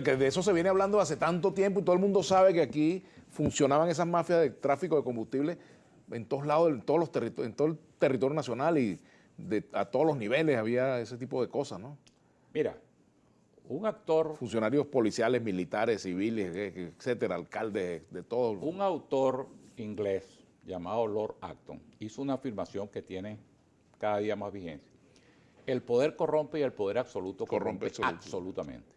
Que de eso se viene hablando hace tanto tiempo y todo el mundo sabe que aquí funcionaban esas mafias de tráfico de combustible en todos lados, en todos los en todo el territorio nacional y a todos los niveles había ese tipo de cosas, ¿no? Mira, un actor, Funcionarios policiales, militares, civiles, etcétera, alcaldes, de todo. un autor inglés llamado Lord Acton hizo una afirmación que tiene cada día más vigencia. El poder corrompe y el poder absoluto corrompe absolutamente.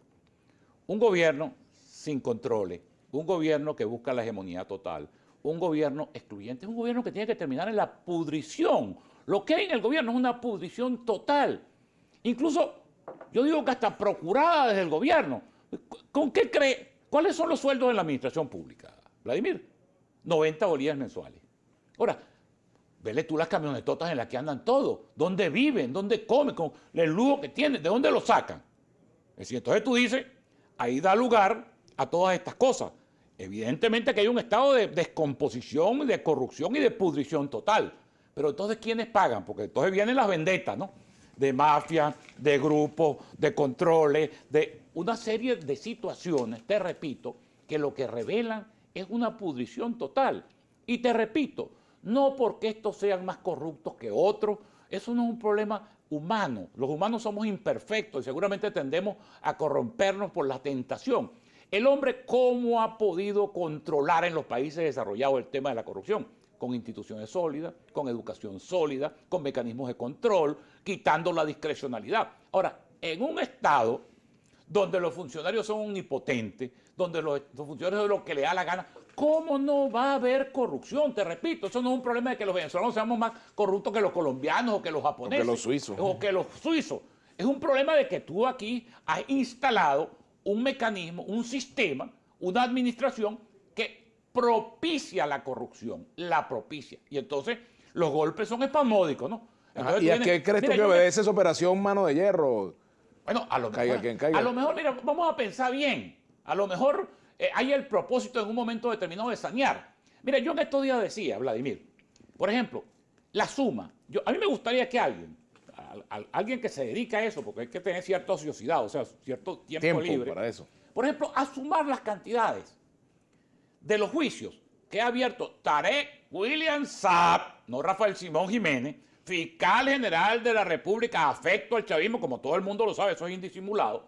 Un gobierno sin controles, un gobierno que busca la hegemonía total, un gobierno excluyente, es un gobierno que tiene que terminar en la pudrición. Lo que hay en el gobierno es una pudrición total. Incluso, yo digo que hasta procurada desde el gobierno. ¿Con qué cree? ¿Cuáles son los sueldos de la administración pública, Vladimir? 90 bolívares mensuales. Ahora, vele tú las camionetotas en las que andan todos. ¿Dónde viven? ¿Dónde comen? Con el lujo que tienen. ¿De dónde lo sacan? Es decir, entonces tú dices, ahí da lugar a todas estas cosas. Evidentemente que hay un estado de descomposición, de corrupción y de pudrición total. Pero entonces, ¿quiénes pagan? Porque entonces vienen las vendetas, ¿no? De mafia, de grupos, de controles, de una serie de situaciones, te repito, que lo que revelan es una pudrición total. Y te repito, no porque estos sean más corruptos que otros, eso no es un problema humano. Los humanos somos imperfectos y seguramente tendemos a corrompernos por la tentación. El hombre, ¿cómo ha podido controlar en los países desarrollados el tema de la corrupción? Con instituciones sólidas, con educación sólida, con mecanismos de control, quitando la discrecionalidad. Ahora, en un Estado donde los funcionarios son omnipotentes, donde los funcionarios hacen lo que le da la gana, ¿cómo no va a haber corrupción? Te repito, eso no es un problema de que los venezolanos seamos más corruptos que los colombianos o que los japoneses. O que los suizos. O que los suizos. Es un problema de que tú aquí has instalado un mecanismo, un sistema, una administración que propicia la corrupción, la propicia. Y entonces los golpes son espasmódicos, ¿no? Entonces, ¿Y a qué crees tú que obedece esa operación Mano de Hierro? Bueno, a lo Caiga mejor, quien caiga. a lo mejor, mira, vamos a pensar bien. A lo mejor hay el propósito en un momento determinado de sanear. Mira, yo en estos días decía, Vladimir, por ejemplo, la suma. A mí me gustaría que alguien que se dedica a eso, porque hay que tener cierta ociosidad, o sea, cierto tiempo libre. Para eso. Por ejemplo, a sumar las cantidades de los juicios que ha abierto Tarek William Saab, no Rafael Simón Jiménez, fiscal general de la República, afecto al chavismo, como todo el mundo lo sabe, eso es indisimulado.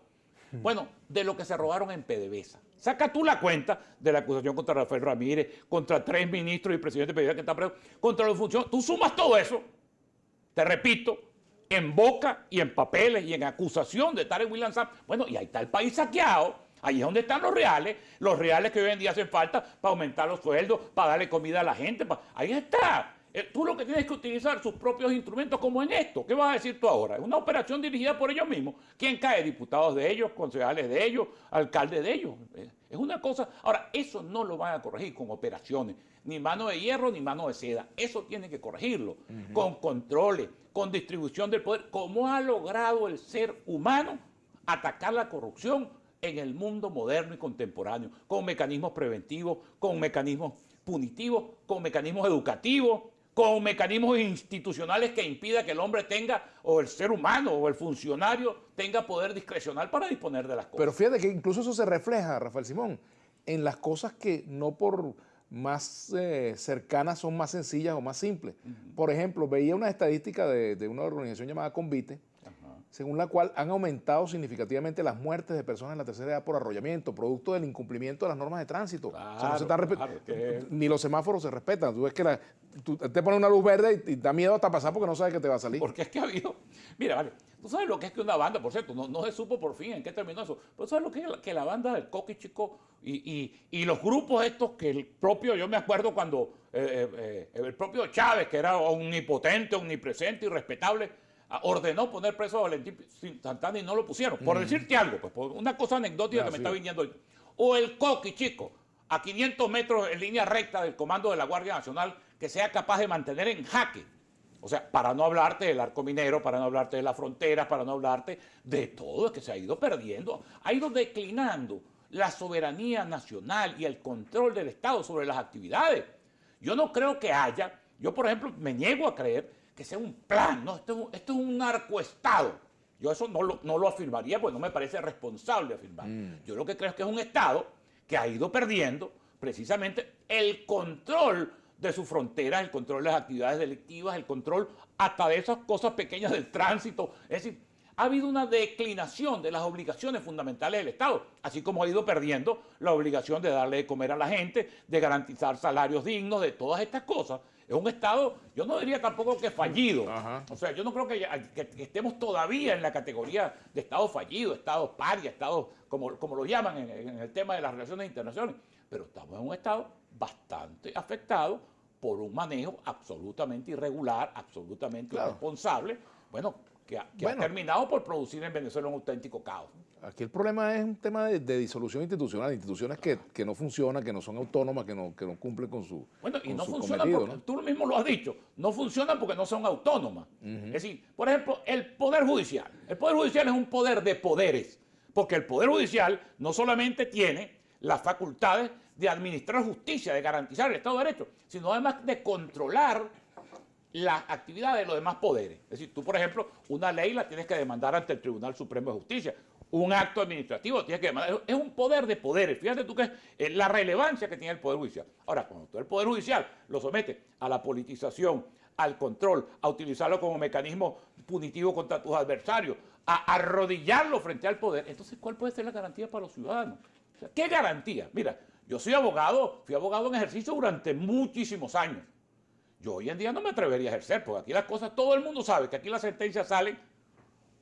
Bueno, de lo que se robaron en PDVSA. Saca tú la cuenta de la acusación contra Rafael Ramírez, contra 3 ministros y presidente de PDVSA que están presos, contra los funcionarios. Tú sumas todo eso, te repito, en boca y en papeles y en acusación de Tarek William Saab. Bueno, y ahí está el país saqueado. Ahí es donde están los reales que hoy en día hacen falta para aumentar los sueldos, para darle comida a la gente. Ahí está. Tú lo que tienes que utilizar sus propios instrumentos como en esto. ¿Qué vas a decir tú ahora? Es una operación dirigida por ellos mismos. ¿Quién cae? Diputados de ellos, concejales de ellos, alcaldes de ellos. Es una cosa... Ahora, eso no lo van a corregir con operaciones. Ni mano de hierro, ni mano de seda. Eso tienen que corregirlo. Con controles, con distribución del poder. ¿Cómo ha logrado el ser humano atacar la corrupción en el mundo moderno y contemporáneo? Con mecanismos preventivos, con mecanismos punitivos, con mecanismos educativos, con mecanismos institucionales que impida que el hombre tenga, o el ser humano, o el funcionario tenga poder discrecional para disponer de las cosas. Pero fíjate que incluso eso se refleja, Rafael Simón, en las cosas que no por más cercanas son más sencillas o más simples. Por ejemplo, veía una estadística de una organización llamada Convite, según la cual han aumentado significativamente las muertes de personas en la tercera edad por arrollamiento, producto del incumplimiento de las normas de tránsito. Claro, o sea, no se están que... ni los semáforos se respetan. Tú ves que tú te pones una luz verde y da miedo hasta pasar porque no sabes que te va a salir. Porque es que ha habido... Mira, vale, tú sabes lo que es que una banda, por cierto, no se supo por fin en qué terminó eso, pero sabes lo que es que la banda del Coqui Chico y los grupos estos que el propio, yo me acuerdo cuando el propio Chávez, que era omnipotente, omnipresente y respetable, ordenó poner preso a Valentín Santana y no lo pusieron. Por decirte algo, pues por una cosa anecdótica que me está viniendo hoy. O el Coqui Chico, a 500 metros en línea recta del comando de la Guardia Nacional, que sea capaz de mantener en jaque. O sea, para no hablarte del arco minero, para no hablarte de la frontera, para no hablarte de todo, es que se ha ido perdiendo, ha ido declinando la soberanía nacional y el control del Estado sobre las actividades. Yo no creo que haya, yo por ejemplo me niego a creer que sea un plan, ¿no? Esto es un narcoestado. Yo eso no lo afirmaría, porque no me parece responsable afirmar. Yo lo que creo es que es un Estado que ha ido perdiendo precisamente el control de sus fronteras, el control de las actividades delictivas, el control hasta de esas cosas pequeñas del tránsito. Es decir, ha habido una declinación de las obligaciones fundamentales del Estado, así como ha ido perdiendo la obligación de darle de comer a la gente, de garantizar salarios dignos, de todas estas cosas. Es un Estado, yo no diría tampoco que fallido. Ajá. O sea, yo no creo que estemos todavía en la categoría de Estado fallido, Estado paria, Estado como lo llaman en el tema de las relaciones internacionales. Pero estamos en un Estado bastante afectado por un manejo absolutamente irregular, absolutamente irresponsable, que ha terminado por producir en Venezuela un auténtico caos. Aquí el problema es un tema de disolución institucional, instituciones que no funcionan, que no son autónomas, que no cumplen con su y no funcionan porque, tú mismo lo has dicho, no funcionan porque no son autónomas. Es decir, por ejemplo, el Poder Judicial. El Poder Judicial es un poder de poderes, porque el Poder Judicial no solamente tiene las facultades de administrar justicia, de garantizar el Estado de Derecho, sino además de controlar las actividades de los demás poderes. Es decir, tú, por ejemplo, una ley la tienes que demandar ante el Tribunal Supremo de Justicia, un acto administrativo tienes que demandar. Es un poder de poderes. Fíjate tú que es la relevancia que tiene el Poder Judicial. Ahora, cuando tú el Poder Judicial lo sometes a la politización, al control, a utilizarlo como mecanismo punitivo contra tus adversarios, a arrodillarlo frente al poder, entonces, ¿cuál puede ser la garantía para los ciudadanos? O sea, ¿qué garantía? Mira, yo soy abogado, fui abogado en ejercicio durante muchísimos años. Yo hoy en día no me atrevería a ejercer, porque aquí las cosas, todo el mundo sabe que aquí las sentencias salen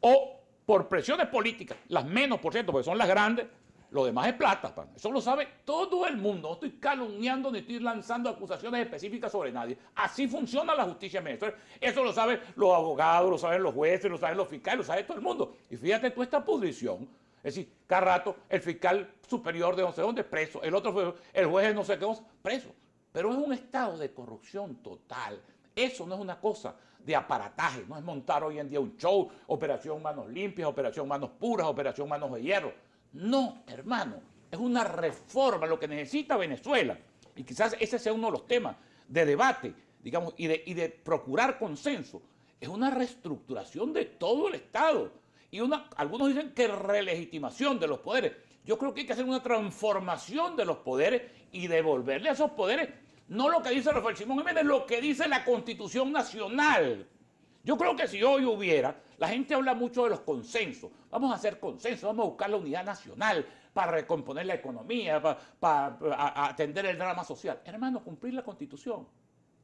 o por presiones políticas, las menos, por cierto, porque son las grandes, lo demás es plata, pan. Eso lo sabe todo el mundo. No estoy calumniando ni estoy lanzando acusaciones específicas sobre nadie. Así funciona la justicia en Venezuela. Eso lo saben los abogados, lo saben los jueces, lo saben los fiscales, lo sabe todo el mundo. Y fíjate tú esta pudrición. Es decir, cada rato el fiscal superior de no sé dónde preso, el otro, el juez de no sé qué cosa, preso. Pero es un estado de corrupción total. Eso no es una cosa de aparataje, no es montar hoy en día un show, operación manos limpias, operación manos puras, operación manos de hierro. No, hermano, es una reforma lo que necesita Venezuela. Y quizás ese sea uno de los temas de debate, digamos, y de procurar consenso. Es una reestructuración de todo el Estado. Y algunos dicen que relegitimación de los poderes. Yo creo que hay que hacer una transformación de los poderes y devolverle a esos poderes, no lo que dice Rafael Simón Jiménez, lo que dice la Constitución Nacional. Yo creo que si hoy hubiera, la gente habla mucho de los consensos. Vamos a hacer consensos, vamos a buscar la unidad nacional para recomponer la economía, para atender el drama social. Hermano, cumplir la Constitución.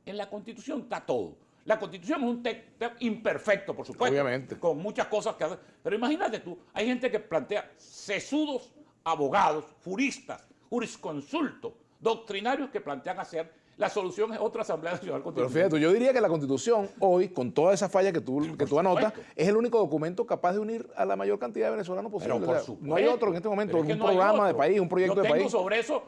En la Constitución está todo. La Constitución es un texto imperfecto, por supuesto. Obviamente. Con muchas cosas que hacer. Pero imagínate tú, hay gente que plantea sesudos abogados, juristas, jurisconsultos, doctrinarios que plantean hacer la solución es otra Asamblea Nacional Constitucional. Pero fíjate, yo diría que la Constitución hoy, con toda esa falla que tú anotas, es el único documento capaz de unir a la mayor cantidad de venezolanos posible. Pero por supuesto, no hay otro en este momento, un programa de país, un proyecto de país. Yo tengo sobre eso,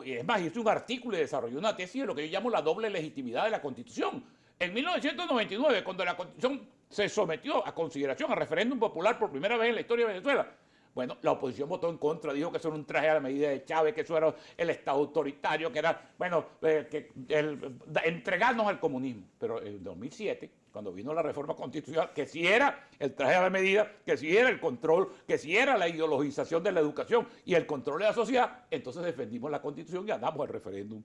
es más, hice un artículo y desarrollé una tesis de lo que yo llamo la doble legitimidad de la Constitución. En 1999, cuando la Constitución se sometió a consideración, a referéndum popular por primera vez en la historia de Venezuela, bueno, la oposición votó en contra, dijo que eso era un traje a la medida de Chávez, que eso era el Estado autoritario, que era, entregarnos al comunismo. Pero en 2007, cuando vino la reforma constitucional, que sí era el traje a la medida, que sí era el control, que sí era la ideologización de la educación y el control de la sociedad, entonces defendimos la Constitución y ganamos el referéndum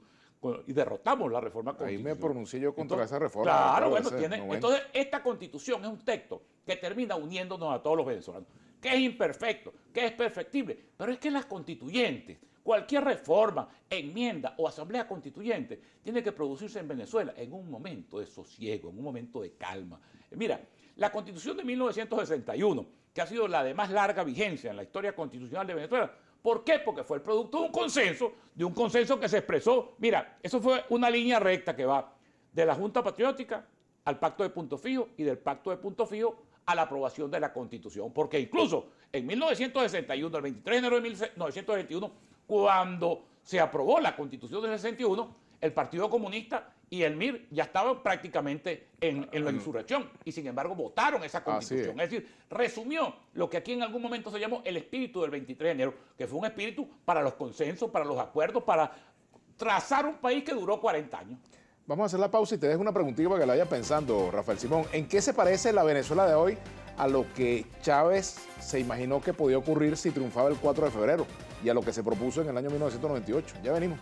y derrotamos la reforma constitucional. Ahí me pronuncié yo contra esa reforma. Claro, bueno, entonces esta Constitución es un texto que termina uniéndonos a todos los venezolanos, que es imperfecto, que es perfectible, pero es que las constituyentes, cualquier reforma, enmienda o asamblea constituyente tiene que producirse en Venezuela en un momento de sosiego, en un momento de calma. Mira, la Constitución de 1961, que ha sido la de más larga vigencia en la historia constitucional de Venezuela, ¿por qué? Porque fue el producto de un consenso que se expresó. Mira, eso fue una línea recta que va de la Junta Patriótica al Pacto de Punto Fijo y del Pacto de Punto Fijo a la aprobación de la Constitución. Porque incluso en 1961, el 23 de enero de 1961, cuando se aprobó la Constitución del 61, el Partido Comunista y el MIR ya estaban prácticamente en la insurrección y sin embargo votaron esa Constitución. Es decir, resumió lo que aquí en algún momento se llamó el espíritu del 23 de enero, que fue un espíritu para los consensos, para los acuerdos, para trazar un país que duró 40 años. Vamos a hacer la pausa y te dejo una preguntita para que la vayas pensando, Rafael Simón. ¿En qué se parece la Venezuela de hoy a lo que Chávez se imaginó que podía ocurrir si triunfaba el 4 de febrero y a lo que se propuso en el año 1998. Ya venimos.